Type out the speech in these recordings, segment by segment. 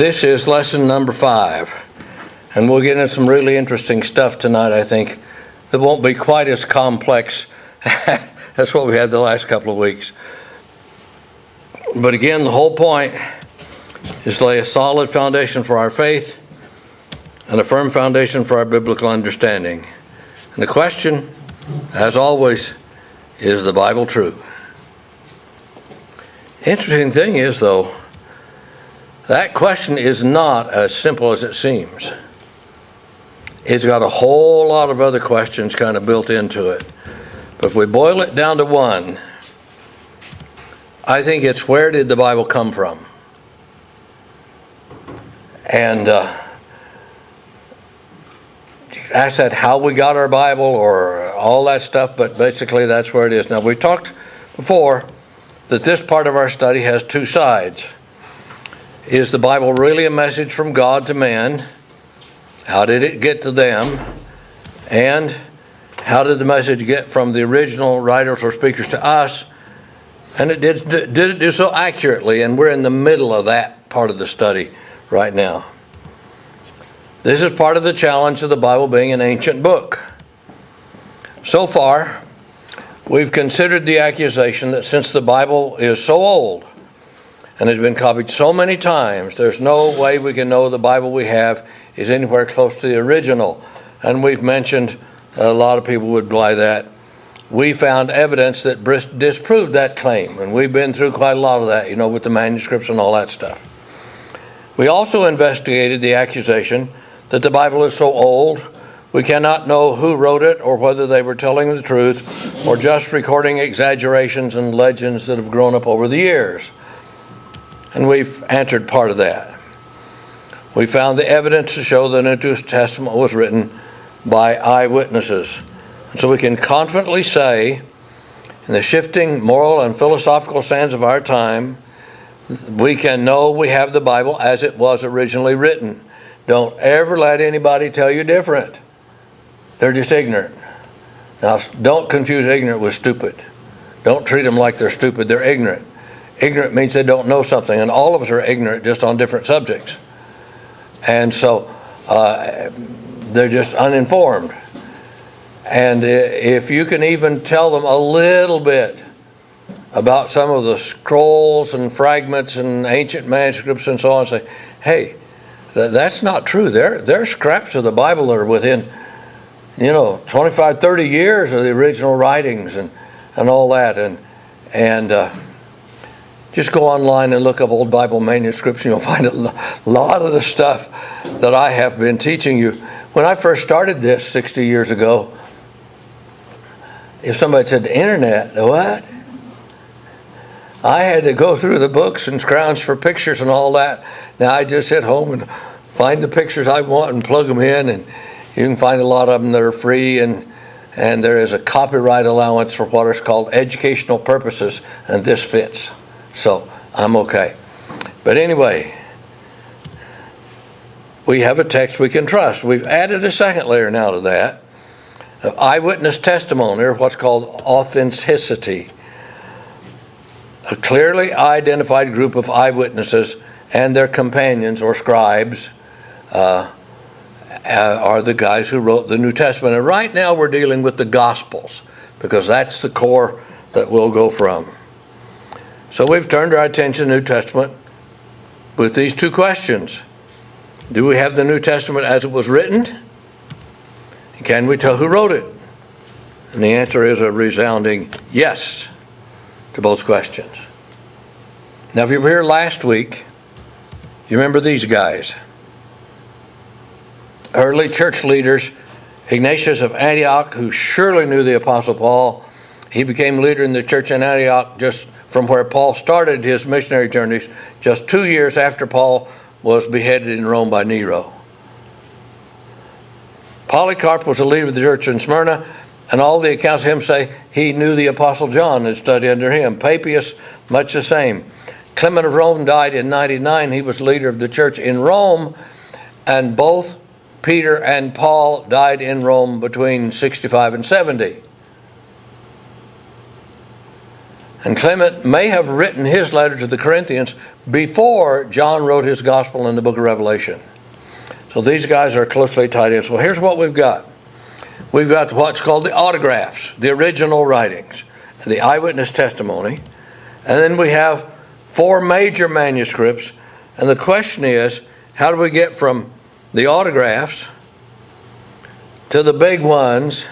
This is lesson number 5, and we'll get into some really interesting stuff tonight, I think, that won't be quite as complex as what we had the last couple of weeks. But again, the whole point is to lay a solid foundation for our faith and a firm foundation for our biblical understanding. And the question, as always, is the Bible true? Interesting thing is, though, that question is not as simple as it seems. It's got a whole lot of other questions kind of built into it. But if we boil it down to one, I think it's, where did the Bible come from? And ask that how we got our Bible or all that stuff, but basically that's where it is. Now, we talked before that this part of our study has two sides. Is the Bible really a message from God to man? How did it get to them? And how did the message get from the original writers or speakers to us? And did it do so accurately? And we're in the middle of that part of the study right now. This is part of the challenge of the Bible being an ancient book. So far, we've considered the accusation that since the Bible is so old and has been copied so many times, there's no way we can know the Bible we have is anywhere close to the original. And we've mentioned, a lot of people would belie that. We found evidence that disproved that claim, and we've been through quite a lot of that, with the manuscripts and all that stuff. We also investigated the accusation that the Bible is so old, we cannot know who wrote it or whether they were telling the truth or just recording exaggerations and legends that have grown up over the years. And we've answered part of that. We found the evidence to show the New Testament was written by eyewitnesses. And so we can confidently say, in the shifting moral and philosophical sands of our time, we can know we have the Bible as it was originally written. Don't ever let anybody tell you different. They're just ignorant. Now, don't confuse ignorant with stupid. Don't treat them like they're stupid. They're ignorant. Ignorant means they don't know something, and all of us are ignorant just on different subjects. And so they're just uninformed. And if you can even tell them a little bit about some of the scrolls and fragments and ancient manuscripts and so on, say, hey, that's not true. They're scraps of the Bible that are within 25, 30 years of the original writings and all that. And just go online and look up old Bible manuscripts, and you'll find a lot of the stuff that I have been teaching you. When I first started this 60 years ago, if somebody said the internet, what? I had to go through the books and scrounge for pictures and all that. Now I just sit home and find the pictures I want and plug them in, and you can find a lot of them that are free, and there is a copyright allowance for what is called educational purposes, and this fits. So I'm okay. But anyway, we have a text we can trust. We've added a second layer now to that. Eyewitness testimony, or what's called authenticity. A clearly identified group of eyewitnesses and their companions or scribes are the guys who wrote the New Testament. And right now we're dealing with the Gospels, because that's the core that we'll go from. So we've turned our attention to the New Testament with these two questions. Do we have the New Testament as it was written? And can we tell who wrote it? And the answer is a resounding yes to both questions. Now, if you were here last week, you remember these guys. Early church leaders, Ignatius of Antioch, who surely knew the Apostle Paul. He became leader in the church in Antioch just from where Paul started his missionary journeys, just 2 years after Paul was beheaded in Rome by Nero. Polycarp was a leader of the church in Smyrna, and all the accounts of him say he knew the Apostle John and studied under him. Papias, much the same. Clement of Rome died in 99. He was leader of the church in Rome, and both Peter and Paul died in Rome between 65 and 70. And Clement may have written his letter to the Corinthians before John wrote his gospel in the book of Revelation. So these guys are closely tied in. So here's what we've got. We've got what's called the autographs, the original writings, the eyewitness testimony. And then we have 4 major manuscripts. And the question is, how do we get from the autographs to the big ones,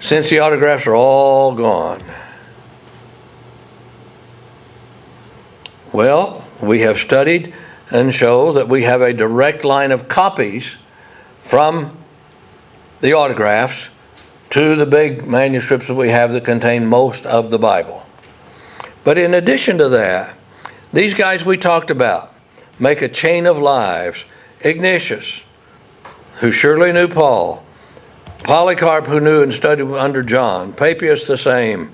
since the autographs are all gone? Well, we have studied and show that we have a direct line of copies from the autographs to the big manuscripts that we have that contain most of the Bible. But in addition to that, these guys we talked about make a chain of lives. Ignatius, who surely knew Paul, Polycarp, who knew and studied under John, Papias the same,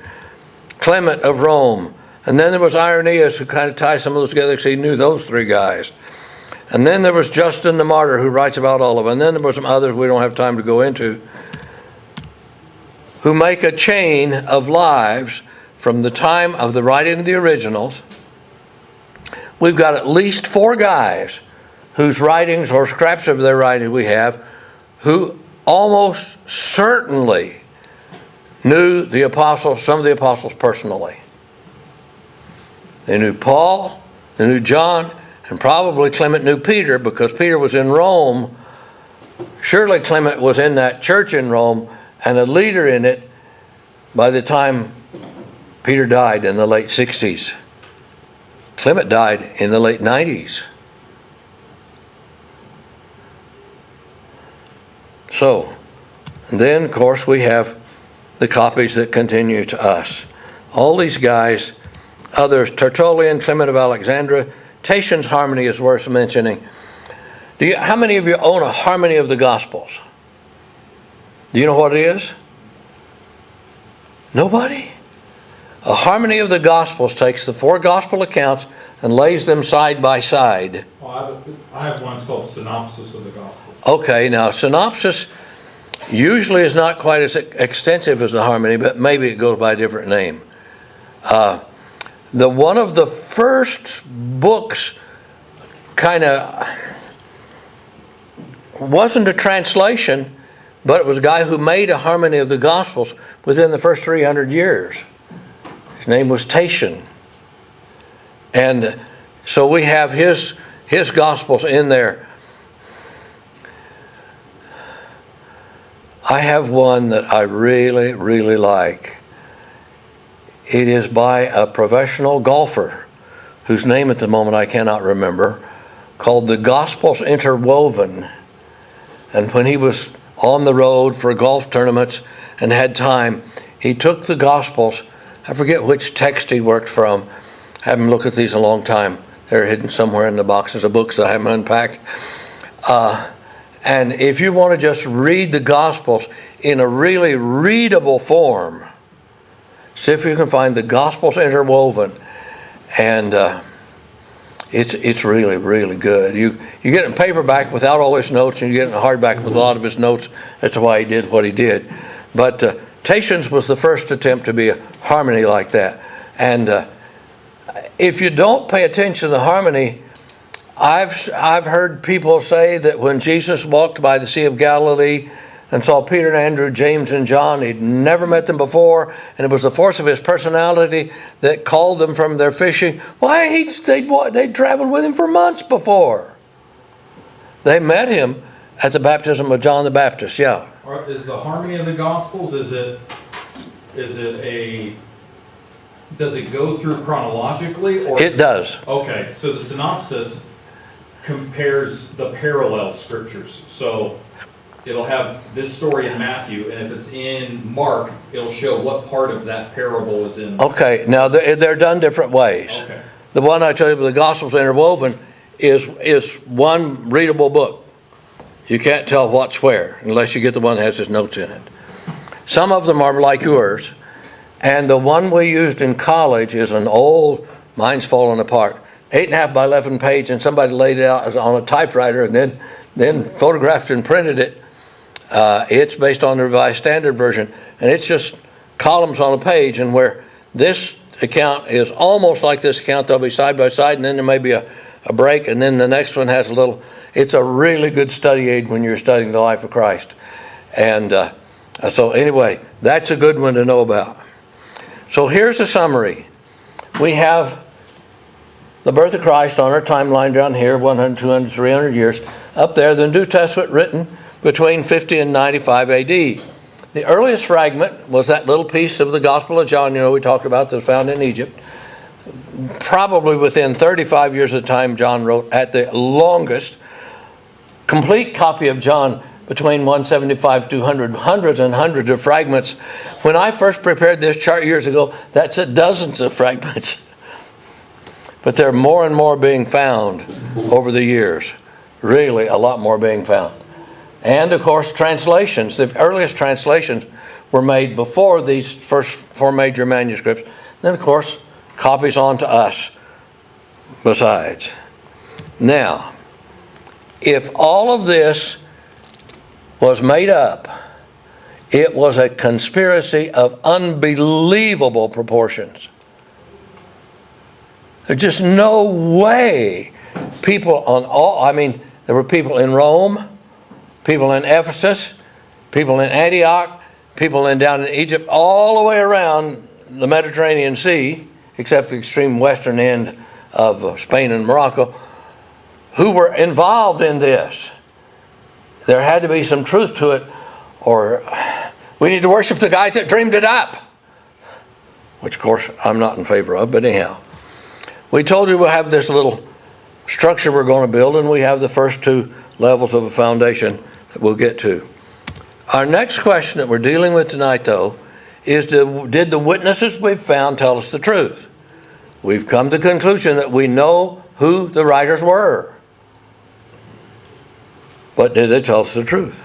Clement of Rome, and then there was Irenaeus, who kind of ties some of those together because he knew those 3 guys. And then there was Justin the Martyr, who writes about all of them. And then there were some others we don't have time to go into, who make a chain of lives from the time of the writing of the originals. We've got at least 4 guys whose writings or scraps of their writing we have, who almost certainly knew the apostles, some of the apostles personally. They knew Paul, they knew John, and probably Clement knew Peter, because Peter was in Rome. Surely Clement was in that church in Rome and a leader in it by the time Peter died in the late 60s. Clement died in the late 90s. So, and then of course we have the copies that continue to us. All these guys, others, Tertullian, Clement of Alexandria. Tatian's harmony is worth mentioning. How many of you own a harmony of the Gospels? Do you know what it is? Nobody? A harmony of the Gospels takes the 4 Gospel accounts and lays them side by side. Well, I have one called Synopsis of the Gospels. Okay, now synopsis usually is not quite as extensive as the harmony, but maybe it goes by a different name. The one of the first books kind of wasn't a translation, but it was a guy who made a harmony of the Gospels within the first 300 years. His name was Tatian. And so we have his Gospels in there. I have one that I really, really like. It is by a professional golfer whose name at the moment I cannot remember, called The Gospels Interwoven. And when he was on the road for golf tournaments and had time, he took the Gospels. I forget which text he worked from. I haven't looked at these in a long time. They're hidden somewhere in the boxes of books that I haven't unpacked. And if you want to just read the Gospels in a really readable form, see if you can find the Gospels Interwoven, and it's really, really good. You get it in paperback without all his notes, and you get it in hardback with a lot of his notes. That's why he did what he did. But Tatian's was the first attempt to be a harmony like that. And if you don't pay attention to the harmony, I've heard people say that when Jesus walked by the Sea of Galilee and saw Peter and Andrew, James and John, he'd never met them before, and it was the force of his personality that called them from their fishing. Why, they'd traveled with him for months before. They met him at the baptism of John the Baptist, yeah. Is the harmony of the Gospels, does it go through chronologically? Or it does. Okay, so the synopsis compares the parallel scriptures. So it'll have this story in Matthew, and if it's in Mark, it'll show what part of that parable is in. Okay, now they're done different ways. Okay. The one I tell you, the Gospels Interwoven, is one readable book. You can't tell what's where unless you get the one that has his notes in it. Some of them are like yours, and the one we used in college is an old, mine's falling apart, 8.5 by 11 page, and somebody laid it out on a typewriter and then photographed and printed it. It's based on the Revised Standard Version, and it's just columns on a page, and where this account is almost like this account, they'll be side by side, and then there may be a break, and then the next one has a little. It's a really good study aid when you're studying the life of Christ. And so anyway, that's a good one to know about. So here's a summary. We have the birth of Christ on our timeline down here, 100, 200, 300 years. Up there, the New Testament written between 50 and 95 AD. The earliest fragment was that little piece of the Gospel of John, we talked about, that was found in Egypt. Probably within 35 years of the time John wrote, at the longest, complete copy of John between 175 to 200, hundreds and hundreds of fragments. When I first prepared this chart years ago, that said dozens of fragments. But there are more and more being found over the years. Really, a lot more being found. And, of course, translations. The earliest translations were made before these first four major manuscripts. Then, of course, copies on to us besides. Now, if all of this was made up, it was a conspiracy of unbelievable proportions. There's just no way people there were people in Rome, people in Ephesus, people in Antioch, people down in Egypt, all the way around the Mediterranean Sea, except the extreme western end of Spain and Morocco, who were involved in this. There had to be some truth to it, or we need to worship the guys that dreamed it up, which, of course, I'm not in favor of, but anyhow. We told you we'll have this little structure we're going to build, and we have the first two levels of a foundation that we'll get to. Our next question that we're dealing with tonight, though, is did the witnesses we've found tell us the truth? We've come to the conclusion that we know who the writers were. But did they tell us the truth?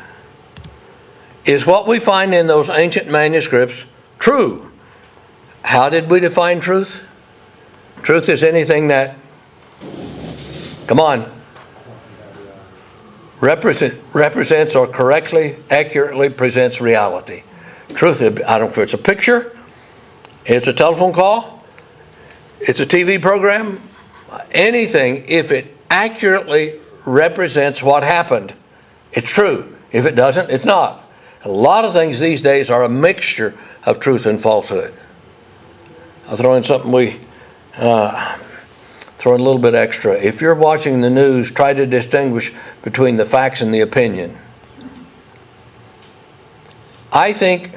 Is what we find in those ancient manuscripts true? How did we define truth? Truth is anything that, represents or correctly, accurately presents reality. Truth, I don't care if it's a picture, it's a telephone call, it's a TV program, anything, if it accurately represents what happened, it's true. If it doesn't, it's not. A lot of things these days are a mixture of truth and falsehood. I'll throw in something throw in a little bit extra. If you're watching the news, try to distinguish between the facts and the opinion. I think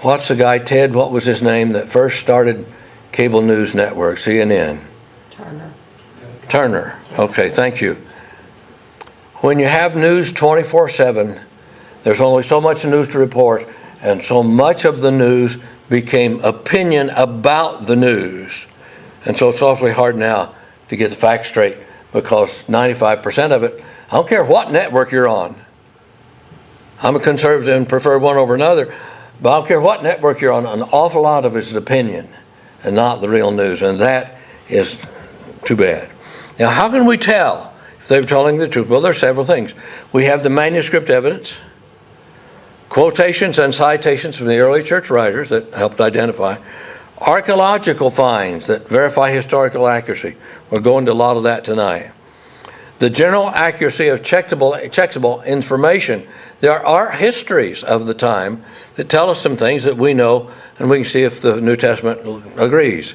what's the guy, Ted, what was his name, that first started cable news network, CNN? Turner. Okay, thank you. When you have news 24/7, there's only so much news to report, and so much of the news became opinion about the news. And so it's awfully hard now to get the facts straight, because 95% of it, I don't care what network you're on. I'm a conservative and prefer one over another, but I don't care what network you're on, an awful lot of it is an opinion and not the real news, and that is too bad. Now, how can we tell if they're telling the truth? Well, there are several things. We have the manuscript evidence, quotations and citations from the early church writers that helped identify, archaeological finds that verify historical accuracy. We'll go into a lot of that tonight. The general accuracy of checkable information. There are histories of the time that tell us some things that we know, and we can see if the New Testament agrees.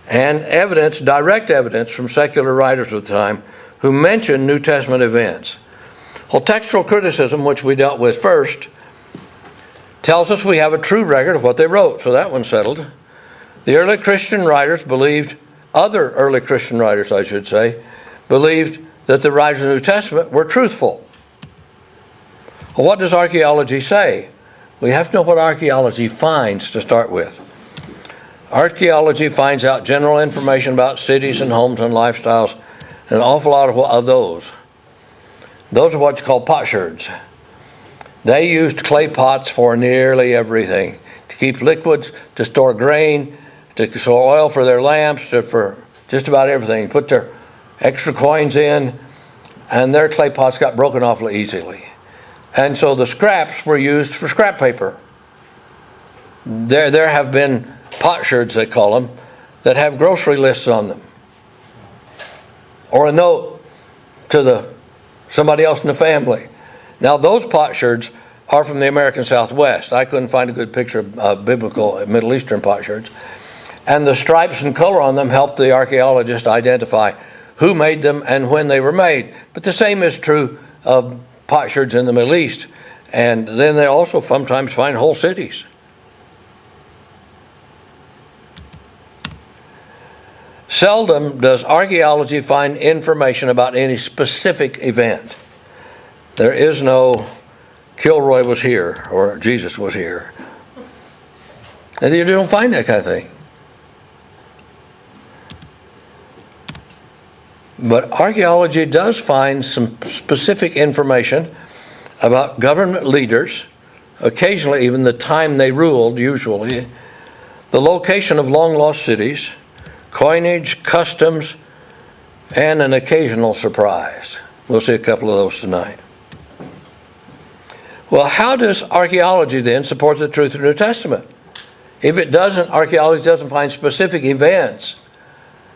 And evidence, direct evidence from secular writers of the time who mention New Testament events. Well, textual criticism, which we dealt with first, tells us we have a true record of what they wrote, so that one's settled. The early Christian writers other early Christian writers, I should say, believed that the writers of the New Testament were truthful. Well, what does archaeology say? We have to know what archaeology finds to start with. Archaeology finds out general information about cities and homes and lifestyles, and an awful lot of those. Those are what's called potsherds. They used clay pots for nearly everything. To keep liquids, to store grain, to store oil for their lamps, for just about everything. Put their extra coins in, and their clay pots got broken awfully easily. And so the scraps were used for scrap paper. There have been potsherds, they call them, that have grocery lists on them. Or a note to somebody else in the family. Now those potsherds are from the American Southwest. I couldn't find a good picture of biblical Middle Eastern potsherds. And the stripes and color on them help the archaeologist identify who made them and when they were made. But the same is true of potsherds in the Middle East. And then they also sometimes find whole cities. Seldom does archaeology find information about any specific event. There is no Kilroy was here or Jesus was here. And you don't find that kind of thing. But archaeology does find some specific information about government leaders, occasionally even the time they ruled, usually, the location of long-lost cities, coinage, customs, and an occasional surprise. We'll see a couple of those tonight. Well, how does archaeology then support the truth of the New Testament? If it doesn't, archaeology doesn't find specific events,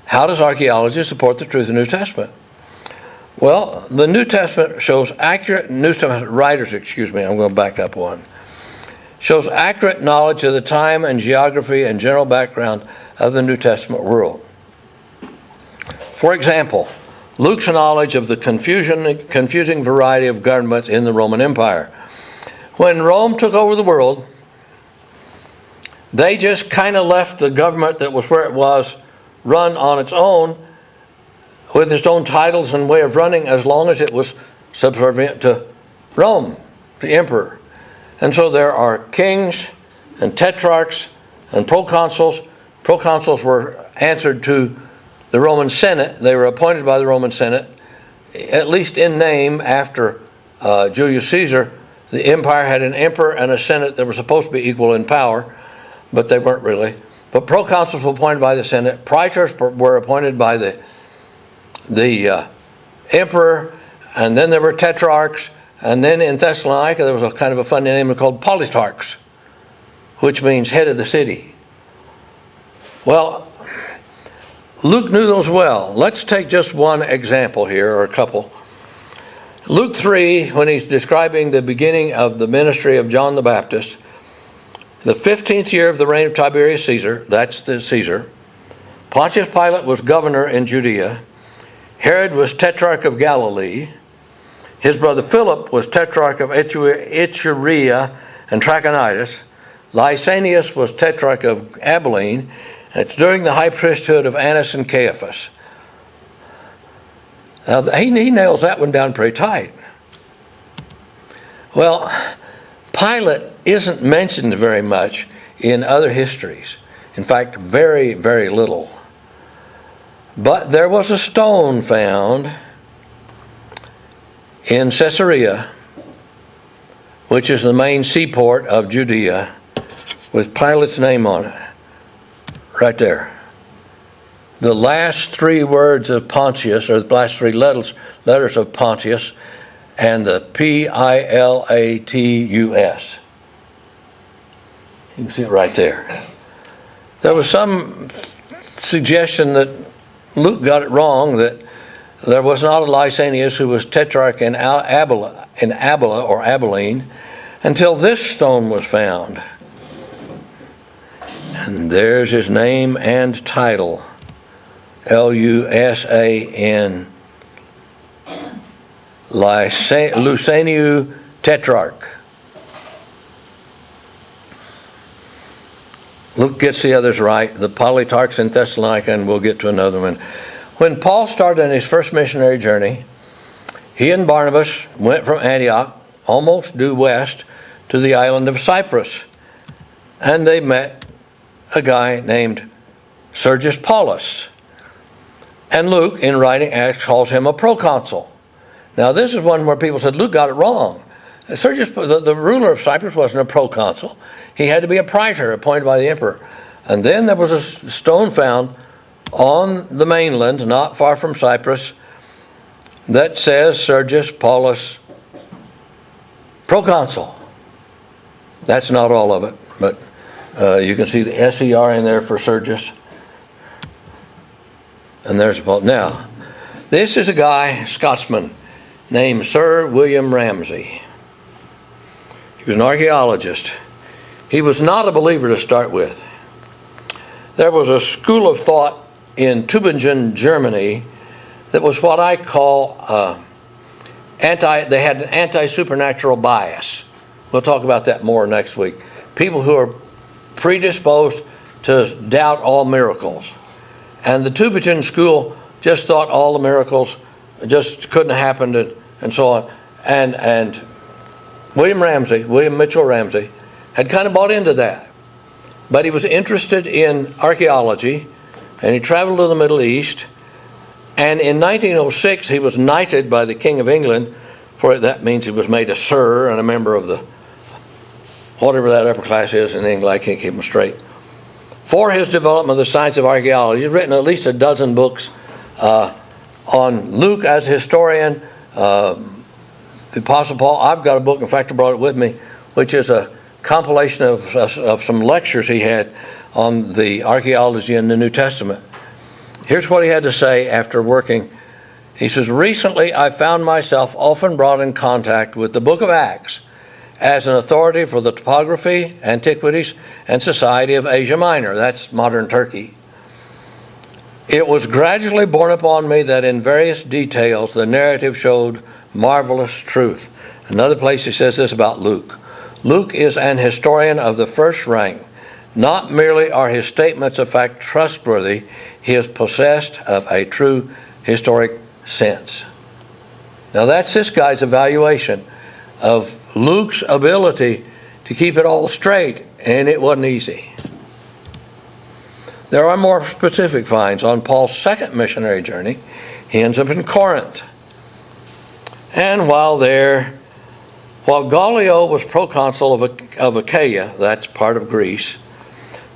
how does archaeology support the truth of the New Testament? Well, the New Testament shows accurate, New Testament writers, I'm going to back up one, shows accurate knowledge of the time and geography and general background of the New Testament world. For example, Luke's knowledge of the confusing variety of governments in the Roman Empire. When Rome took over the world, they just kind of left the government that was where it was run on its own with its own titles and way of running as long as it was subservient to Rome, the emperor. And so there are kings and tetrarchs and proconsuls. Proconsuls were answered to the Roman Senate. They were appointed by the Roman Senate, at least in name, after Julius Caesar. The empire had an emperor and a senate that were supposed to be equal in power, but they weren't really. But proconsuls were appointed by the Senate. Praetors were appointed by the emperor, and then there were tetrarchs, and then in Thessalonica there was a kind of a funny name called politarchs, which means head of the city. Well, Luke knew those well. Let's take just one example here, or a couple. Luke 3, when he's describing the beginning of the ministry of John the Baptist, the 15th year of the reign of Tiberius Caesar, that's the Caesar, Pontius Pilate was governor in Judea, Herod was tetrarch of Galilee, his brother Philip was tetrarch of Iturea and Trachonitis, Lysanias was tetrarch of Abilene. It's during the high priesthood of Annas and Caiaphas. Now, he nails that one down pretty tight. Well, Pilate isn't mentioned very much in other histories. In fact, very, very little. But there was a stone found in Caesarea, which is the main seaport of Judea, with Pilate's name on it. Right there. The last three words of Pontius, or the last three letters of Pontius, and the Pilatus. You can see it right there. There was some suggestion that Luke got it wrong, that there was not a Lysanias who was tetrarch in Abila or Abilene until this stone was found. And there's his name and title. Lusan, Lysaniu Tetrarch. Luke gets the others right, the Politarchs in Thessalonica, and we'll get to another one. When Paul started on his first missionary journey, he and Barnabas went from Antioch, almost due west, to the island of Cyprus. And they met a guy named Sergius Paulus. And Luke, in writing Acts, calls him a proconsul. Now, this is one where people said Luke got it wrong. Sergius, the ruler of Cyprus, wasn't a proconsul. He had to be a praetor appointed by the emperor. And then there was a stone found on the mainland, not far from Cyprus, that says Sergius Paulus Proconsul. That's not all of it, but you can see the SER in there for Sergius. And there's Paul. Now, this is a guy, Scotsman, named Sir William Ramsay. He was an archaeologist. He was not a believer to start with. There was a school of thought in Tübingen, Germany, that was what I call they had an anti-supernatural bias. We'll talk about that more next week. People who are predisposed to doubt all miracles. And the Tübingen school just thought all the miracles just couldn't have happened and so on. And William Mitchell Ramsay, had kind of bought into that. But he was interested in archaeology, and he traveled to the Middle East. And in 1906, he was knighted by the King of England. That means he was made a Sir and a member of the, whatever that upper class is in England, I can't keep them straight. For his development of the science of archaeology, he's written at least a dozen books on Luke as a historian, the Apostle Paul. I've got a book, in fact I brought it with me, which is a compilation of some lectures he had on the archaeology in the New Testament. Here's what he had to say after working. He says, recently I found myself often brought in contact with the book of Acts as an authority for the topography, antiquities, and society of Asia Minor. That's modern Turkey. It was gradually borne upon me that in various details the narrative showed marvelous truth. Another place he says this about Luke. Luke is an historian of the first rank. Not merely are his statements of fact trustworthy, he is possessed of a true historic sense. Now that's this guy's evaluation of Luke's ability to keep it all straight, and it wasn't easy. There are more specific finds. On Paul's second missionary journey, he ends up in Corinth. And while Gallio was proconsul of Achaia, that's part of Greece,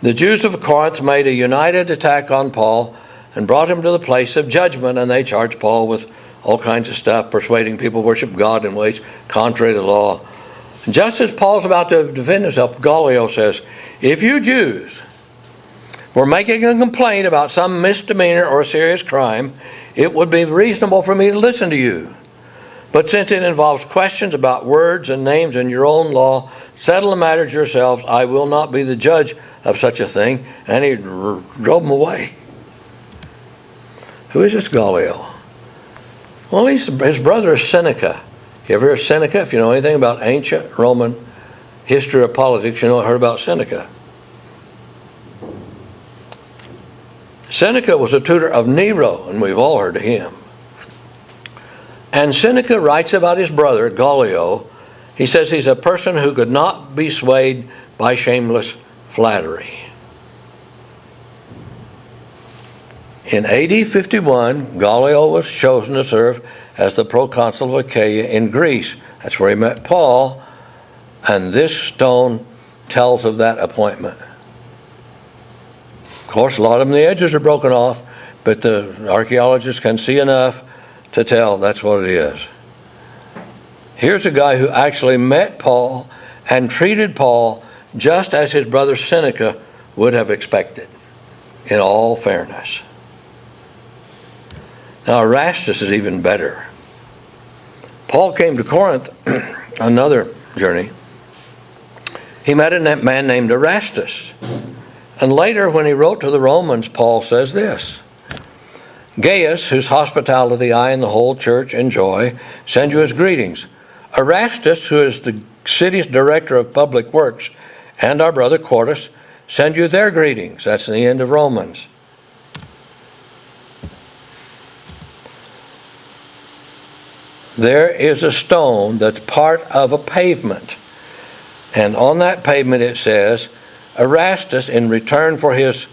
the Jews of Corinth made a united attack on Paul and brought him to the place of judgment, and they charged Paul with all kinds of stuff, persuading people to worship God in ways contrary to the law. And just as Paul's about to defend himself, Gallio says, if you Jews were making a complaint about some misdemeanor or serious crime, it would be reasonable for me to listen to you. But since it involves questions about words and names in your own law, settle the matters yourselves. I will not be the judge of such a thing. And he drove them away. Who is this Gallio? Well, his brother is Seneca. You ever heard of Seneca? If you know anything about ancient Roman history or politics, you know heard about Seneca. Seneca was a tutor of Nero, and we've all heard of him. And Seneca writes about his brother, Gallio. He says he's a person who could not be swayed by shameless flattery. In AD 51, Gallio was chosen to serve as the proconsul of Achaia in Greece. That's where he met Paul, and this stone tells of that appointment. Of course, a lot of them, the edges are broken off, but the archaeologists can see enough to tell that's what it is. Here's a guy who actually met Paul and treated Paul just as his brother Seneca would have expected, in all fairness. Now Erastus is even better. Paul came to Corinth, another journey. He met a man named Erastus. And later when he wrote to the Romans, Paul says this, Gaius, whose hospitality I and the whole church enjoy, send you his greetings. Erastus, who is the city's director of public works, and our brother Quartus, send you their greetings. That's the end of Romans. There is a stone that's part of a pavement. And on that pavement it says, Erastus, in return for his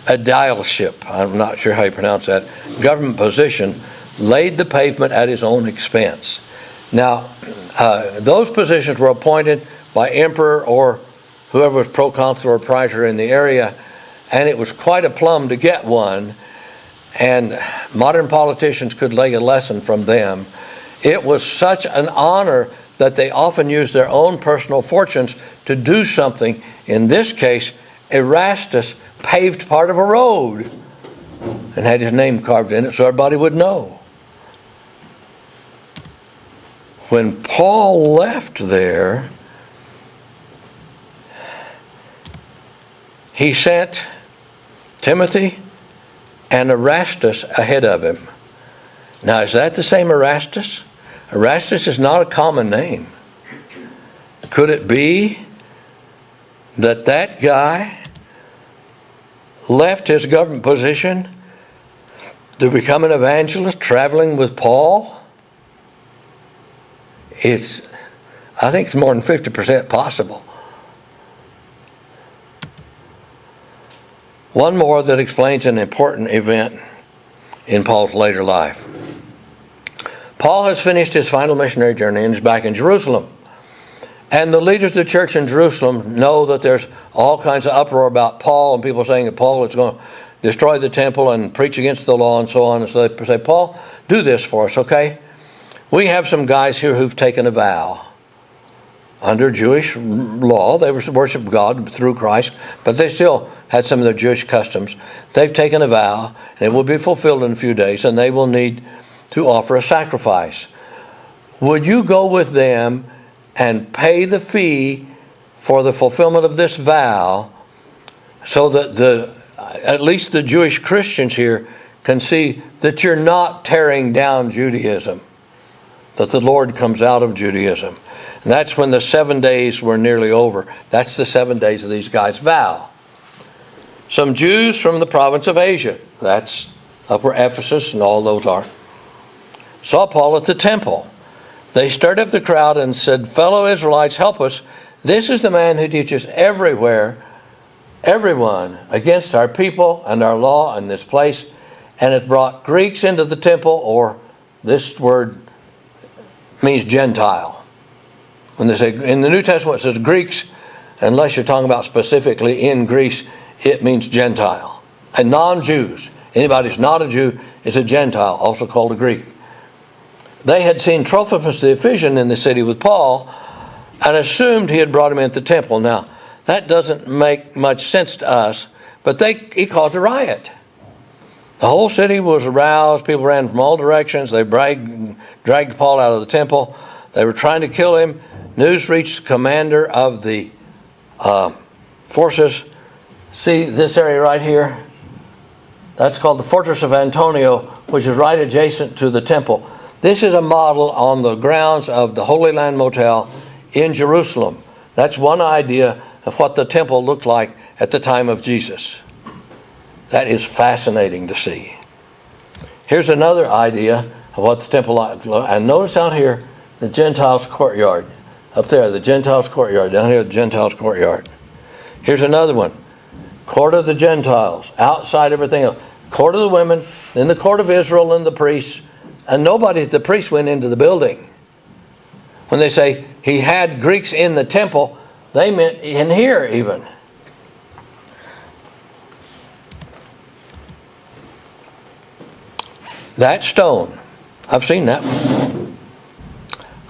aedileship, I'm not sure how you pronounce that, government position, laid the pavement at his own expense. Now, those positions were appointed by emperor or whoever was proconsul or praetor in the area, and it was quite a plum to get one, and modern politicians could lay a lesson from them. It was such an honor that they often use their own personal fortunes to do something. In this case, Erastus paved part of a road and had his name carved in it so everybody would know. When Paul left there, he sent Timothy and Erastus ahead of him. Now, is that the same Erastus? Erastus is not a common name. Could it be that that guy left his government position to become an evangelist traveling with Paul? I think it's more than 50% possible. One more that explains an important event in Paul's later life. Paul has finished his final missionary journey and is back in Jerusalem. And the leaders of the church in Jerusalem know that there's all kinds of uproar about Paul and people saying that Paul is going to destroy the temple and preach against the law and so on. And so they say, Paul, do this for us, okay? We have some guys here who've taken a vow. Under Jewish law, they worship God through Christ, but they still had some of their Jewish customs. They've taken a vow, and it will be fulfilled in a few days, and they will need to offer a sacrifice. Would you go with them and pay the fee for the fulfillment of this vow so that at least the Jewish Christians here can see that you're not tearing down Judaism, that the Lord comes out of Judaism? And that's when the 7 days were nearly over. That's the 7 days of these guys' vow. Some Jews from the province of Asia, that's Upper Ephesus and all those are, saw Paul at the temple. They stirred up the crowd and said, fellow Israelites, help us. This is the man who teaches everyone against our people and our law in this place, and it brought Greeks into the temple, or this word means Gentile. When they say, in the New Testament it says Greeks, unless you're talking about specifically in Greece, it means Gentile. And non-Jews. Anybody who's not a Jew is a Gentile, also called a Greek. They had seen Trophimus the Ephesian in the city with Paul and assumed he had brought him into the temple. Now, that doesn't make much sense to us, but he caused a riot. The whole city was aroused. People ran from all directions. They dragged Paul out of the temple. They were trying to kill him. News reached the commander of the forces. See this area right here? That's called the Fortress of Antonia, which is right adjacent to the temple. This is a model on the grounds of the Holy Land Motel in Jerusalem. That's one idea of what the temple looked like at the time of Jesus. That is fascinating to see. Here's another idea of what the temple looked like. And notice out here, the Gentiles' courtyard. Up there, the Gentiles' courtyard. Down here, the Gentiles' courtyard. Here's another one. Court of the Gentiles. Outside everything else. Court of the women. Then the court of Israel and the priests. And the priests went into the building. When they say he had Greeks in the temple, they meant in here even. That stone. I've seen that one.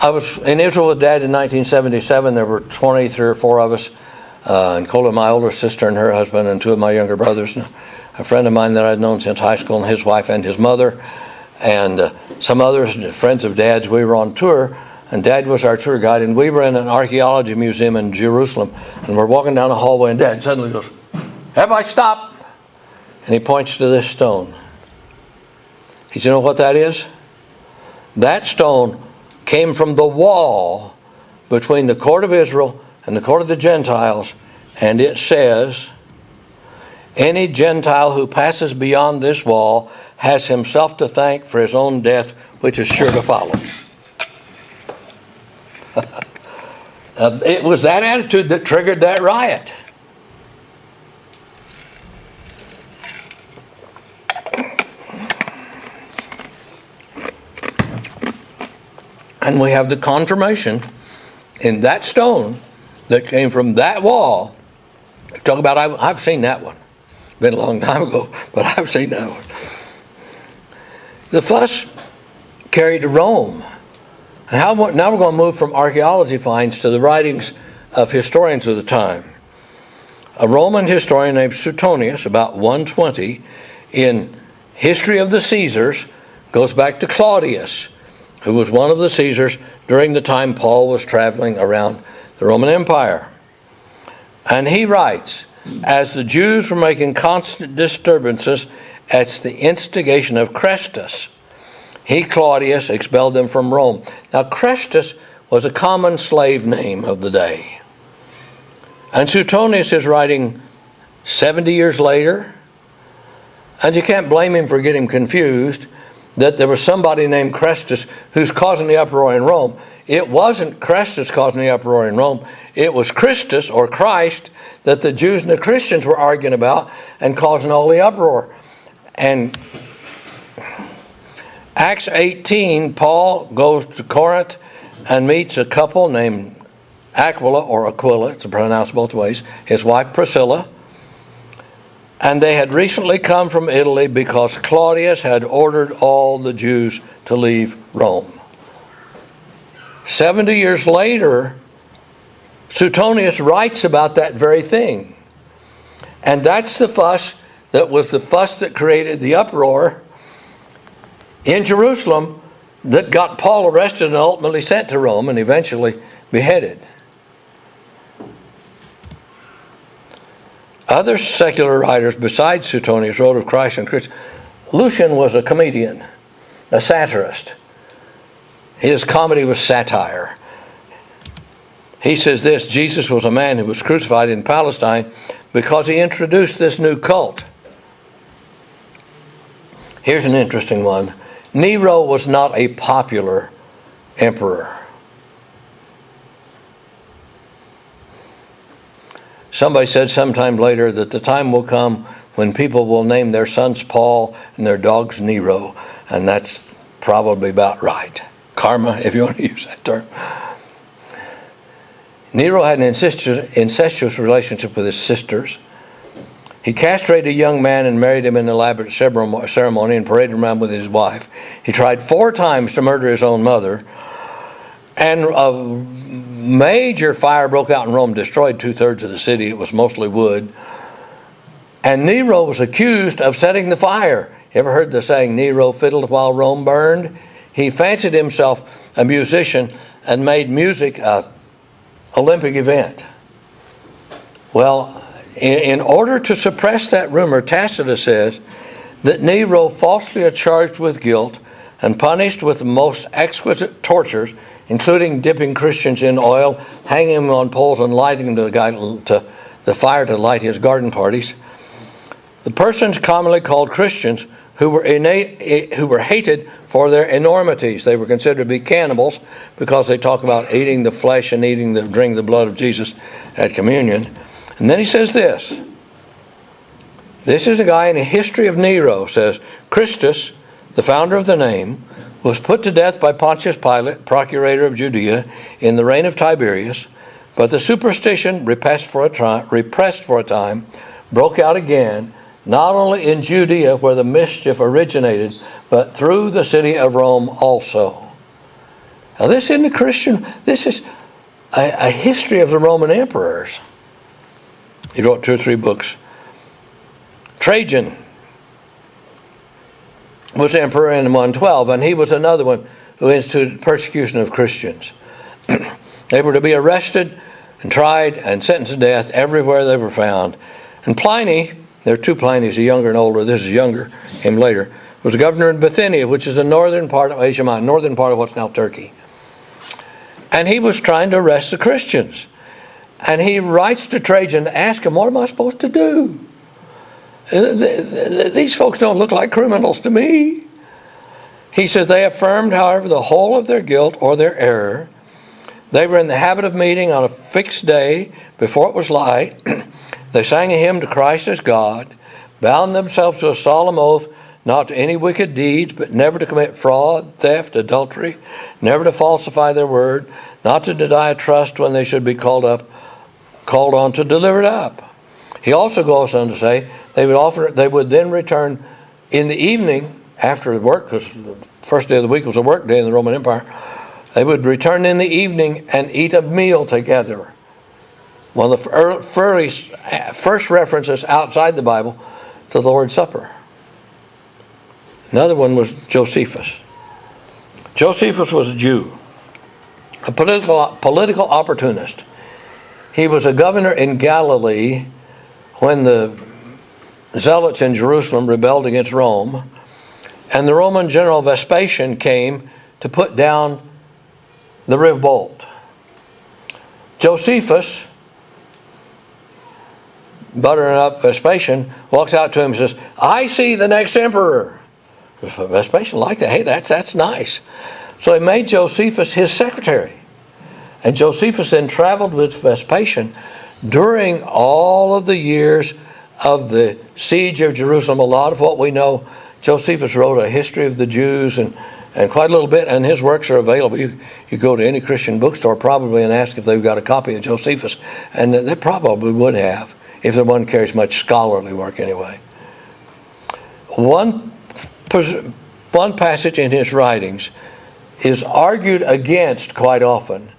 I was in Israel with Dad in 1977. There were 23 or 4 of us, including my older sister and her husband and 2 of my younger brothers. A friend of mine that I'd known since high school, and his wife and his mother, and some others, friends of Dad's. We were on tour, and Dad was our tour guide, and we were in an archaeology museum in Jerusalem, and we're walking down a hallway, and Dad suddenly goes, "Everybody stop!" And he points to this stone. He said, "You know what that is? That stone came from the wall between the court of Israel and the court of the Gentiles, and it says, any Gentile who passes beyond this wall has himself to thank for his own death, which is sure to follow." It was that attitude that triggered that riot. And we have the confirmation in that stone that came from that wall. Talk about, I've seen that one. Been a long time ago, but I've seen that one. The fuss carried to Rome. Now we're going to move from archaeology finds to the writings of historians of the time. A Roman historian named Suetonius, about 120, in History of the Caesars, goes back to Claudius, who was one of the Caesars during the time Paul was traveling around the Roman Empire. And he writes, as the Jews were making constant disturbances at the instigation of Chrestus, he, Claudius, expelled them from Rome. Now, Chrestus was a common slave name of the day. And Suetonius is writing 70 years later, and you can't blame him for getting confused that there was somebody named Chrestus who's causing the uproar in Rome. It wasn't Chrestus causing the uproar in Rome. It was Christus, or Christ, that the Jews and the Christians were arguing about and causing all the uproar. And Acts 18, Paul goes to Corinth and meets a couple named Aquila, or Aquila, it's pronounced both ways, his wife Priscilla. And they had recently come from Italy because Claudius had ordered all the Jews to leave Rome. 70 years later, Suetonius writes about that very thing. And that's the fuss that was the fuss that created the uproar in Jerusalem that got Paul arrested and ultimately sent to Rome and eventually beheaded. Other secular writers besides Suetonius wrote of Christ and Christ. Lucian was a comedian, a satirist. His comedy was satire. He says this: Jesus was a man who was crucified in Palestine because he introduced this new cult. Here's an interesting one. Nero was not a popular emperor. Somebody said sometime later that the time will come when people will name their sons Paul and their dogs Nero, and that's probably about right. Karma, if you want to use that term. Nero had an incestuous relationship with his sisters. He castrated a young man and married him in an elaborate ceremony and paraded him around with his wife. He tried 4 times to murder his own mother. And a major fire broke out in Rome, destroyed 2/3 of the city. It was mostly wood. And Nero was accused of setting the fire. You ever heard the saying, Nero fiddled while Rome burned? He fancied himself a musician and made music an Olympic event. Well, in order to suppress that rumor, Tacitus says that Nero falsely charged with guilt and punished with the most exquisite tortures, including dipping Christians in oil, hanging them on poles, and lighting the fire to light his garden parties. The persons commonly called Christians who were hated for their enormities. They were considered to be cannibals because they talk about eating the flesh and drinking the blood of Jesus at communion. And then he says this. This is a guy in the history of Nero, says, Christus, the founder of the name, was put to death by Pontius Pilate, procurator of Judea, in the reign of Tiberius, but the superstition, repressed for a time, broke out again, not only in Judea where the mischief originated, but through the city of Rome also. Now this isn't a Christian, this is a history of the Roman emperors. He wrote 2 or 3 books. Trajan was emperor in 112, and he was another one who instituted persecution of Christians. They were to be arrested and tried and sentenced to death everywhere they were found. And Pliny, there are 2 Plinys, a younger and older, this is younger, came later, was governor in Bithynia, which is the northern part of Asia Minor, northern part of what's now Turkey. And he was trying to arrest the Christians. And he writes to Trajan to ask him, what am I supposed to do? These folks don't look like criminals to me. He says, they affirmed, however, the whole of their guilt or their error. They were in the habit of meeting on a fixed day before it was light. They sang a hymn to Christ as God, bound themselves to a solemn oath not to any wicked deeds, but never to commit fraud, theft, adultery, never to falsify their word, not to deny trust when they should be called on to deliver it up. He also goes on to say they would then return in the evening after work, because the first day of the week was a work day in the Roman Empire, They would return in the evening and eat a meal together. One of the first references outside the Bible to the Lord's Supper. Another one was Josephus. Josephus was a Jew, a political opportunist. He was a governor in Galilee when the zealots in Jerusalem rebelled against Rome, and the Roman general Vespasian came to put down the revolt. Josephus, buttering up Vespasian, walks out to him and says, "I see the next emperor." Vespasian liked that. Hey, that's nice. So he made Josephus his secretary. And Josephus then traveled with Vespasian during all of the years of the siege of Jerusalem. A lot of what we know, Josephus wrote a history of the Jews and quite a little bit, and his works are available. You go to any Christian bookstore probably and ask if they've got a copy of Josephus, and they probably would have, if the one carries much scholarly work anyway. One passage in his writings is argued against quite often.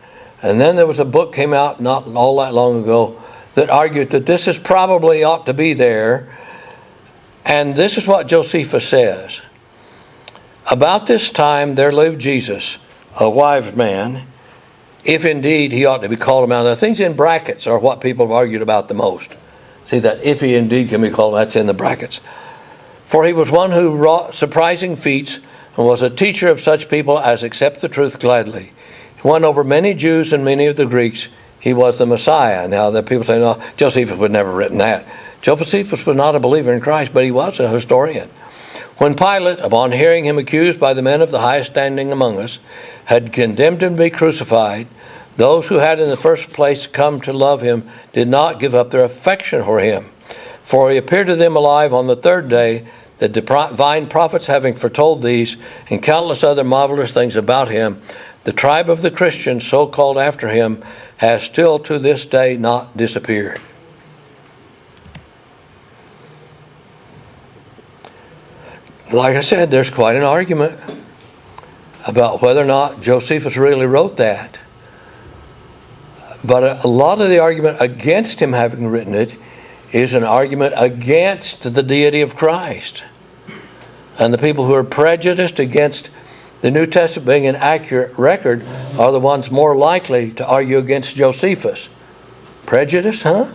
And then there was a book came out not all that long ago that argued that this is probably ought to be there. And this is what Josephus says. About this time there lived Jesus, a wise man, if indeed he ought to be called a man. The things in brackets are what people have argued about the most. See that if he indeed can be called, that's in the brackets. For he was one who wrought surprising feats and was a teacher of such people as accept the truth gladly. He won over many Jews and many of the Greeks. He was the Messiah. Now, the people say, no, Josephus would never have written that. Josephus was not a believer in Christ, but he was a historian. When Pilate, upon hearing him accused by the men of the highest standing among us, had condemned him to be crucified, those who had in the first place come to love him did not give up their affection for him. For he appeared to them alive on the third day, the divine prophets having foretold these and countless other marvelous things about him. The tribe of the Christians, so called after him, has still to this day not disappeared. Like I said, there's quite an argument about whether or not Josephus really wrote that. But a lot of the argument against him having written it is an argument against the deity of Christ. And the people who are prejudiced against the New Testament being an accurate record are the ones more likely to argue against Josephus. Prejudice, huh?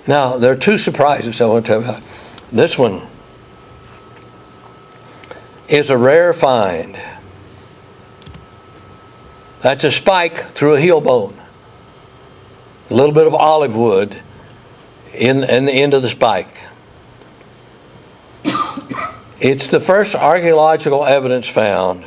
Now, there are two surprises I want to tell you about. This one is a rare find. That's a spike through a heel bone. A little bit of olive wood in the end of the spike. It's the first archaeological evidence found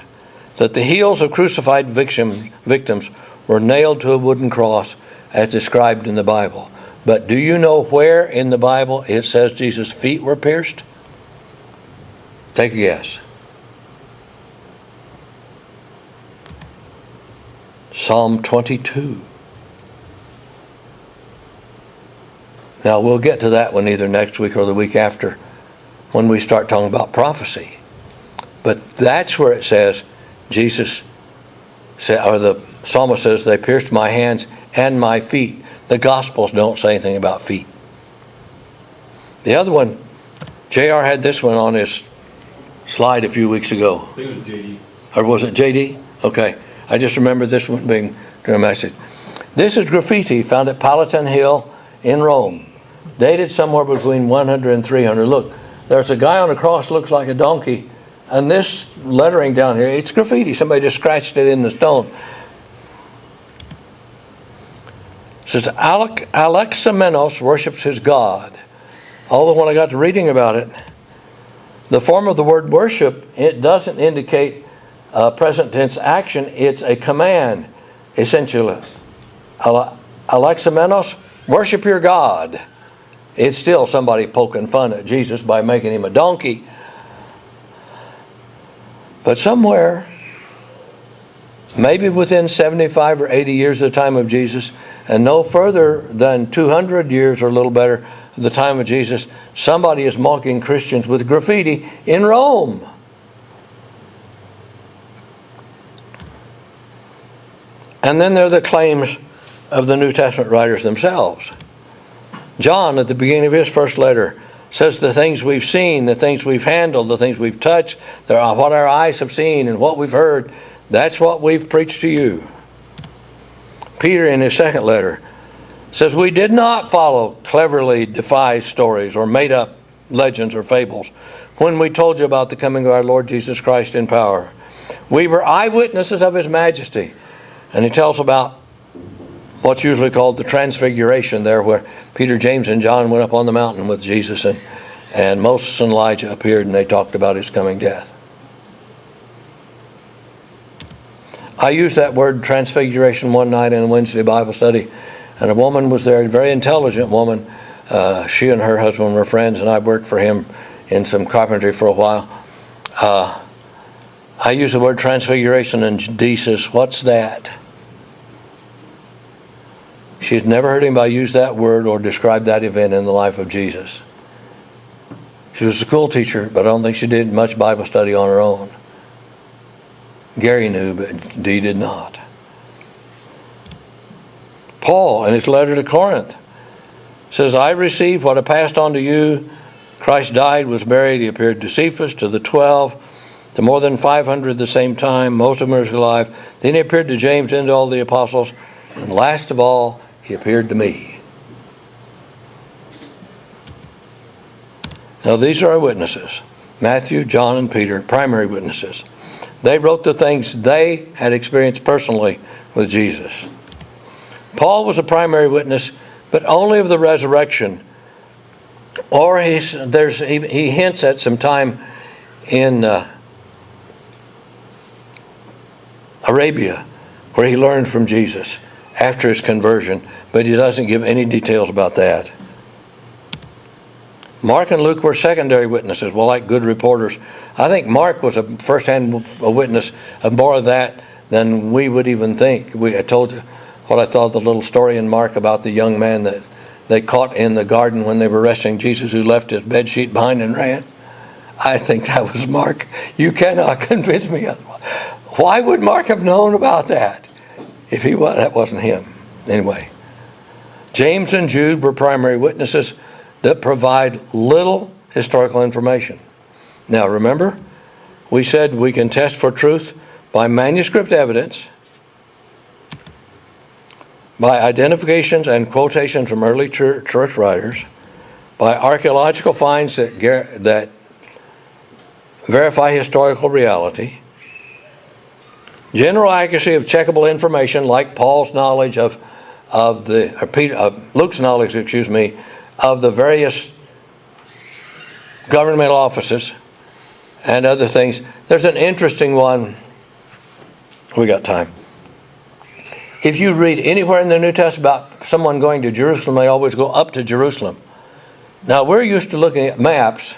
that the heels of crucified victims were nailed to a wooden cross as described in the Bible. But do you know where in the Bible it says Jesus' feet were pierced? Take a guess. Psalm 22. Now we'll get to that one either next week or the week after when we start talking about prophecy. But that's where it says Jesus said, or the psalmist says, they pierced my hands and my feet. The Gospels don't say anything about feet. The other one, JR had this one on his slide a few weeks ago. I think it was JD. Or was it JD? Okay. I just remember this one being a message. This is graffiti found at Palatine Hill in Rome, dated somewhere between 100 and 300. Look, there's a guy on the cross looks like a donkey, and this lettering down here, it's graffiti. Somebody just scratched it in the stone. It says, Alexamenos worships his God. Although when I got to reading about it, the form of the word worship, it doesn't indicate present tense action. It's a command, essentially. Alexamenos, worship your God. It's still somebody poking fun at Jesus by making him a donkey. But somewhere, maybe within 75 or 80 years of the time of Jesus, and no further than 200 years or a little better of the time of Jesus, somebody is mocking Christians with graffiti in Rome. And then there are the claims of the New Testament writers themselves. John, at the beginning of his first letter, says the things we've seen, the things we've handled, the things we've touched, what our eyes have seen and what we've heard, that's what we've preached to you. Peter, in his second letter, says we did not follow cleverly devised stories or made up legends or fables when we told you about the coming of our Lord Jesus Christ in power. We were eyewitnesses of his majesty. And he tells about what's usually called the transfiguration there, where Peter, James, and John went up on the mountain with Jesus, and Moses and Elijah appeared, and they talked about his coming death. I used that word transfiguration one night in a Wednesday Bible study, and a woman was there, a very intelligent woman. She and her husband were friends, and I worked for him in some carpentry for a while. I used the word transfiguration, and Dee says, "What's that?" She had never heard anybody use that word or describe that event in the life of Jesus. She was a school teacher, but I don't think she did much Bible study on her own. Gary knew, but Dee did not. Paul, in his letter to Corinth, says, I received what I passed on to you. Christ died, was buried. He appeared to Cephas, to the 12, to more than 500 at the same time. Most of them are alive. Then he appeared to James and to all the apostles. And last of all, he appeared to me. Now these are our witnesses. Matthew, John, and Peter, primary witnesses. They wrote the things they had experienced personally with Jesus. Paul was a primary witness, but only of the resurrection. Or he hints at some time in Arabia where he learned from Jesus after his conversion, but he doesn't give any details about that. Mark and Luke were secondary witnesses, well, like good reporters. I think Mark was a first-hand witness of more of that than we would even think. I told you what I thought of the little story in Mark about the young man that they caught in the garden when they were arresting Jesus, who left his bedsheet behind and ran. I think that was Mark. You cannot convince me otherwise. Why would Mark have known about that if that wasn't him? Anyway, James and Jude were primary witnesses that provide little historical information. Now remember, we said we can test for truth by manuscript evidence, by identifications and quotations from early church writers, by archaeological finds that verify historical reality, general accuracy of checkable information like Paul's knowledge Luke's knowledge, of the various governmental offices and other things. There's an interesting one. We got time. If you read anywhere in the New Testament about someone going to Jerusalem, they always go up to Jerusalem. Now, we're used to looking at maps,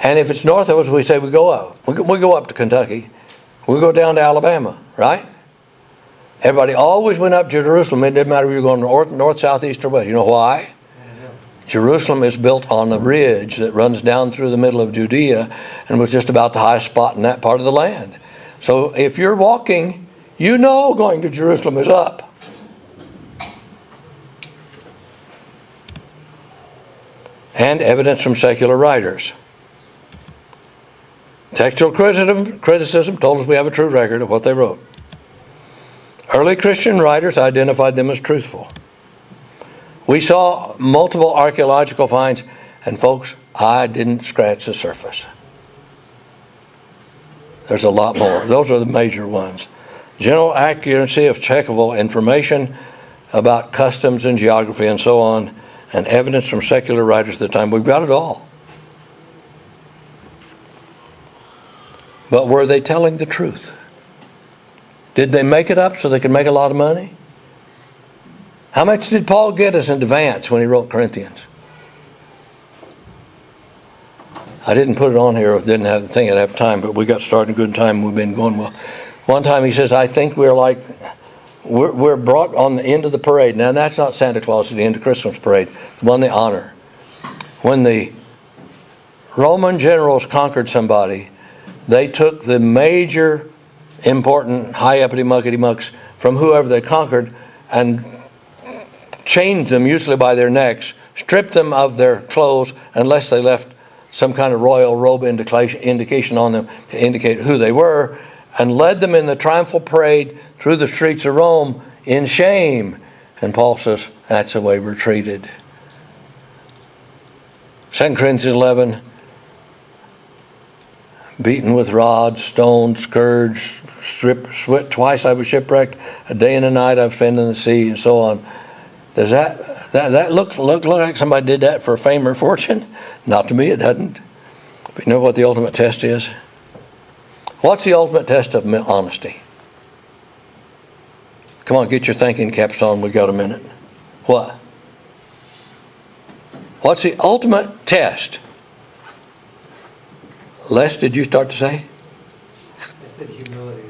and if it's north of us, we say we go up. We go up to Kentucky. We go down to Alabama, right? Everybody always went up to Jerusalem. It didn't matter if you were going north, south, east, or west. You know why? Jerusalem is built on a ridge that runs down through the middle of Judea and was just about the highest spot in that part of the land. So if you're walking, you know going to Jerusalem is up. And evidence from secular writers. Textual criticism told us we have a true record of what they wrote. Early Christian writers identified them as truthful. We saw multiple archaeological finds, and folks, I didn't scratch the surface. There's a lot more. Those are the major ones. General accuracy of checkable information about customs and geography and so on, and evidence from secular writers at the time. We've got it all. But were they telling the truth? Did they make it up so they could make a lot of money? How much did Paul get us in advance when he wrote Corinthians? I didn't put it on here. Didn't think I'd have time, but we got started a good time. We've been going well. One time he says, I think we're brought on the end of the parade. Now that's not Santa Claus, it's the end of Christmas parade, the one they honor. When the Roman generals conquered somebody, they took the major, important, high uppity muckety mucks from whoever they conquered and chained them, usually by their necks, stripped them of their clothes unless they left some kind of royal robe indication on them to indicate who they were, and led them in the triumphal parade through the streets of Rome in shame. And Paul says, that's the way we're treated. 2 Corinthians 11, beaten with rods, stoned, scourged, sweat. Twice I was shipwrecked. A day and a night I've spent in the sea, and so on. Does that look like somebody did that for fame or fortune? Not to me, it doesn't. But you know what the ultimate test is? What's the ultimate test of honesty? Come on, get your thinking caps on. We got a minute. What? What's the ultimate test? Les, did you start to say? I said humility.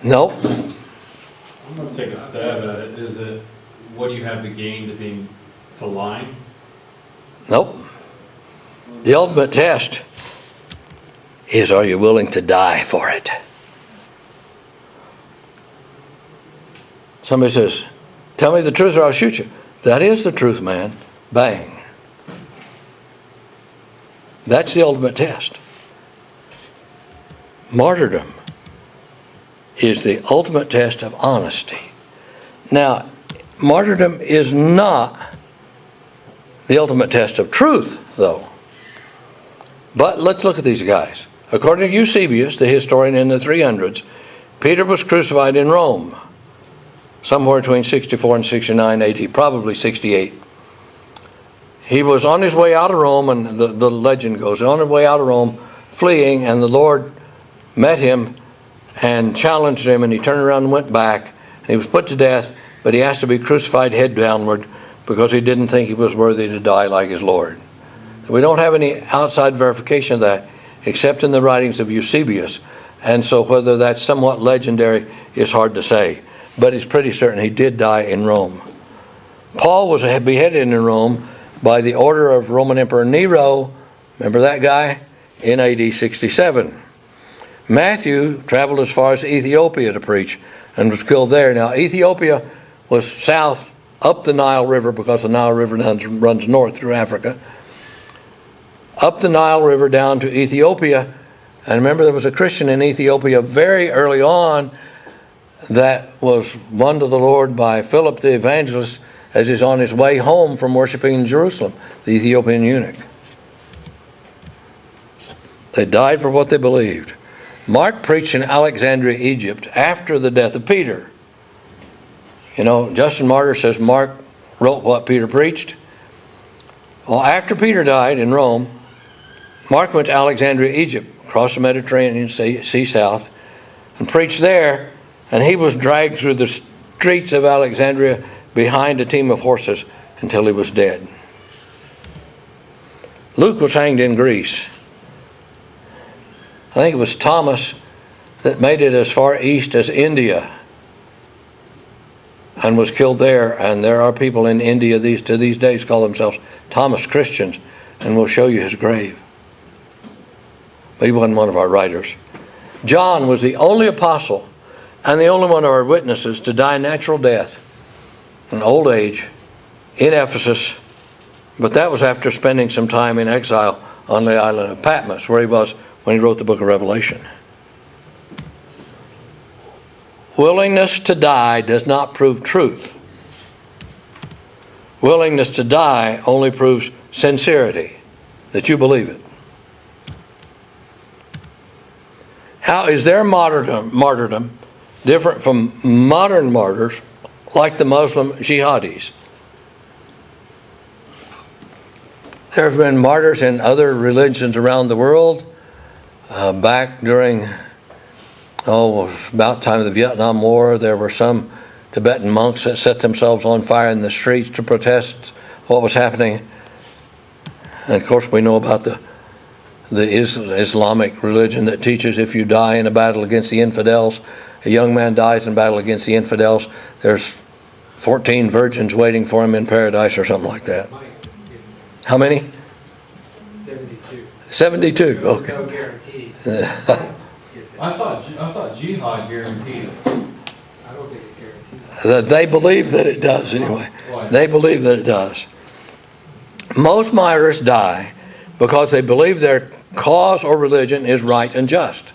No. I'm going to take a stab at it. Is it what do you have to gain to lying? Nope. The ultimate test is, are you willing to die for it? Somebody says, tell me the truth or I'll shoot you. That is the truth, man. Bang. That's the ultimate test. Martyrdom is the ultimate test of honesty. Now, martyrdom is not the ultimate test of truth, though. But let's look at these guys. According to Eusebius, the historian in the 300s, Peter was crucified in Rome, somewhere between 64 and 69 AD, probably 68. He was on his way out of Rome, and the legend goes, on his way out of Rome, fleeing, and the Lord met him and challenged him, and he turned around and went back, and he was put to death, but he asked to be crucified head downward because he didn't think he was worthy to die like his Lord. We don't have any outside verification of that except in the writings of Eusebius, and so whether that's somewhat legendary is hard to say, but it's pretty certain he did die in Rome. Paul was beheaded in Rome by the order of Roman Emperor Nero, remember that guy, in AD 67. Matthew traveled as far as Ethiopia to preach and was killed there. Now, Ethiopia was south up the Nile River because the Nile River runs north through Africa. Up the Nile River down to Ethiopia. And remember, there was a Christian in Ethiopia very early on that was won to the Lord by Philip the evangelist as he's on his way home from worshiping in Jerusalem, the Ethiopian eunuch. They died for what they believed. Mark preached in Alexandria, Egypt, after the death of Peter. You know, Justin Martyr says Mark wrote what Peter preached. Well, after Peter died in Rome, Mark went to Alexandria, Egypt, across the Mediterranean Sea south, and preached there, and he was dragged through the streets of Alexandria behind a team of horses until he was dead. Luke was hanged in Greece. I think it was Thomas that made it as far east as India and was killed there. And there are people in India to these days call themselves Thomas Christians, and we'll show you his grave. But he wasn't one of our writers. John was the only apostle and the only one of our witnesses to die natural death in old age in Ephesus, but that was after spending some time in exile on the island of Patmos, where he was when he wrote the book of Revelation. Willingness to die does not prove truth. Willingness to die only proves sincerity, that you believe it. How is their martyrdom different from modern martyrs like the Muslim jihadis? There have been martyrs in other religions around the world. Back during, about the time of the Vietnam War, there were some Tibetan monks that set themselves on fire in the streets to protest what was happening. And of course we know about the Islamic religion that teaches if you die in a battle against the infidels, a young man dies in battle against the infidels, there's 14 virgins waiting for him in paradise or something like that. How many? 72. 72, okay. No guarantee. I thought jihad guaranteed it. I don't think it's guaranteed. They believe that it does anyway. They believe that it does. Most martyrs die because they believe their cause or religion is right and just.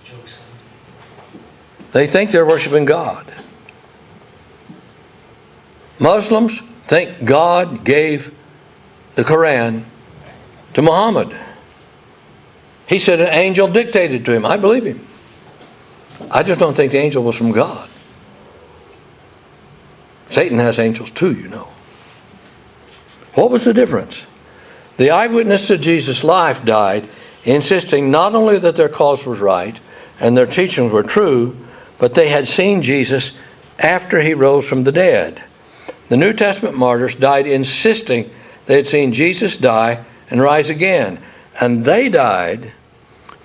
They think they're worshiping God. Muslims think God gave the Quran to Muhammad. He said an angel dictated to him. I believe him. I just don't think the angel was from God. Satan has angels too, you know. What was the difference? The eyewitness to Jesus' life died, insisting not only that their cause was right and their teachings were true, but they had seen Jesus after he rose from the dead. The New Testament martyrs died insisting they had seen Jesus die and rise again. And they died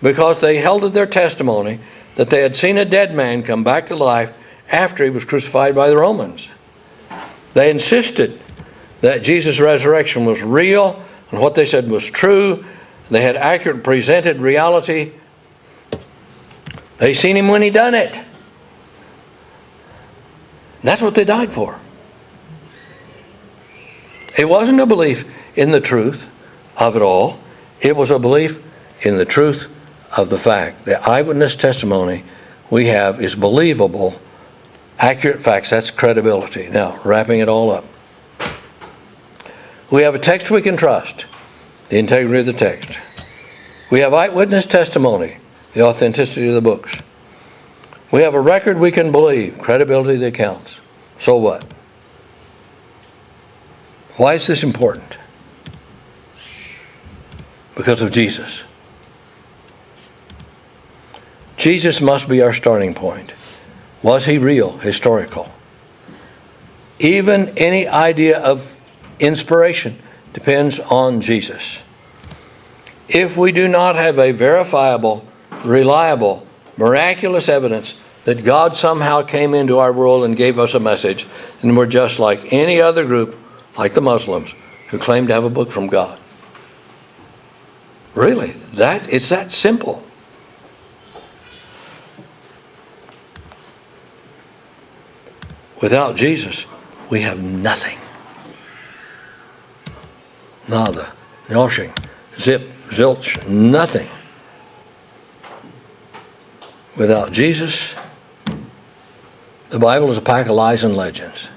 because they held to their testimony that they had seen a dead man come back to life after he was crucified by the Romans. They insisted that Jesus' resurrection was real and what they said was true. They had accurately presented reality. They seen him when he done it. And that's what they died for. It wasn't a belief in the truth of it all. It was a belief in the truth of the fact. The eyewitness testimony we have is believable, accurate facts. That's credibility. Now, wrapping it all up. We have a text we can trust, the integrity of the text. We have eyewitness testimony, the authenticity of the books. We have a record we can believe, credibility of the accounts. So what? Why is this important? Because of Jesus. Jesus must be our starting point. Was he real? Historical. Even any idea of inspiration depends on Jesus. If we do not have a verifiable, reliable, miraculous evidence that God somehow came into our world and gave us a message, then we're just like any other group, like the Muslims, who claim to have a book from God. Really, it's that simple. Without Jesus, we have nothing. Nada, nothing, zip, zilch, nothing. Without Jesus, the Bible is a pack of lies and legends.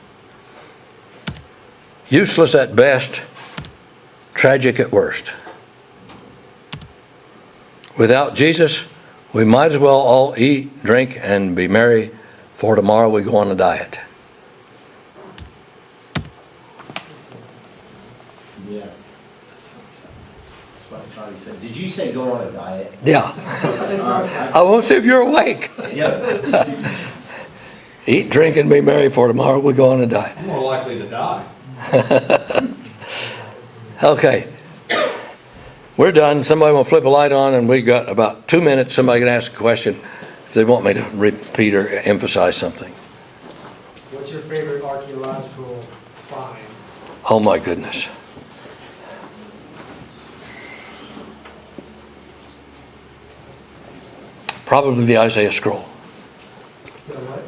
Useless at best, tragic at worst. Without Jesus, we might as well all eat, drink, and be merry, for tomorrow we go on a diet. Yeah. That's what I thought he said. Did you say go on a diet? Yeah. I won't see if you're awake. Yeah. Eat, drink, and be merry, for tomorrow we go on a diet. I'm more likely to die. Okay. We're done. Somebody will flip a light on, and we got about 2 minutes. Somebody can ask a question if they want me to repeat or emphasize something. What's your favorite archaeological find? Oh my goodness. Probably the Isaiah scroll. You know what?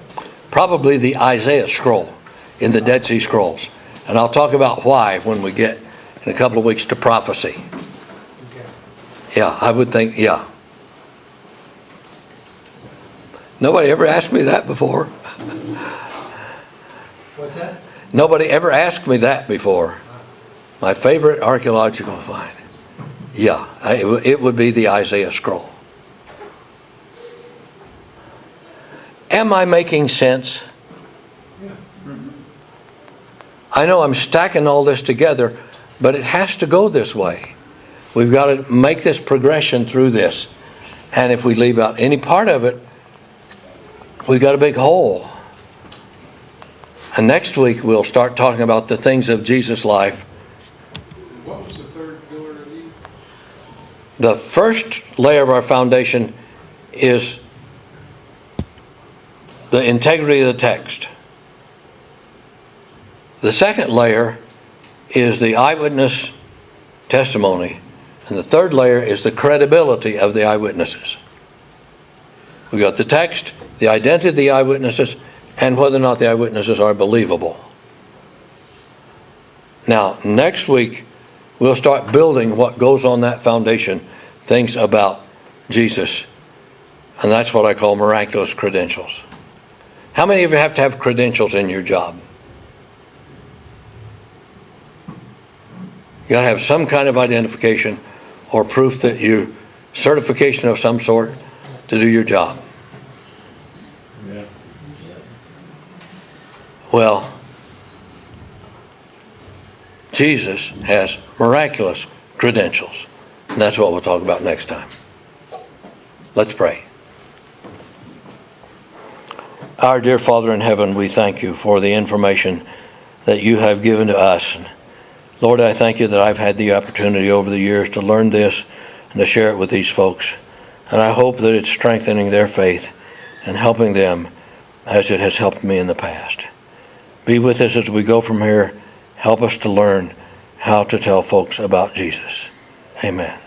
Probably the Isaiah scroll in the Dead Sea Scrolls. And I'll talk about why when we get in a couple of weeks to prophecy. Okay. Yeah, I would think, yeah. Nobody ever asked me that before. What's that? Nobody ever asked me that before. My favorite archaeological find. Yeah, it would be the Isaiah scroll. Am I making sense? Yeah. I know I'm stacking all this together, but it has to go this way. We've got to make this progression through this. And if we leave out any part of it, we've got a big hole. And next week we'll start talking about the things of Jesus' life. What was the third pillar of Eve? The first layer of our foundation is the integrity of the text. The second layer is the eyewitness testimony. And the third layer is the credibility of the eyewitnesses. We've got the text, the identity of the eyewitnesses, and whether or not the eyewitnesses are believable. Now, next week, we'll start building what goes on that foundation, things about Jesus. And that's what I call miraculous credentials. How many of you have to have credentials in your job? You got to have some kind of identification or proof that you, certification of some sort to do your job. Yeah. Well, Jesus has miraculous credentials. And that's what we'll talk about next time. Let's pray. Our dear Father in heaven, we thank you for the information that you have given to us. Lord, I thank you that I've had the opportunity over the years to learn this and to share it with these folks. And I hope that it's strengthening their faith and helping them as it has helped me in the past. Be with us as we go from here. Help us to learn how to tell folks about Jesus. Amen.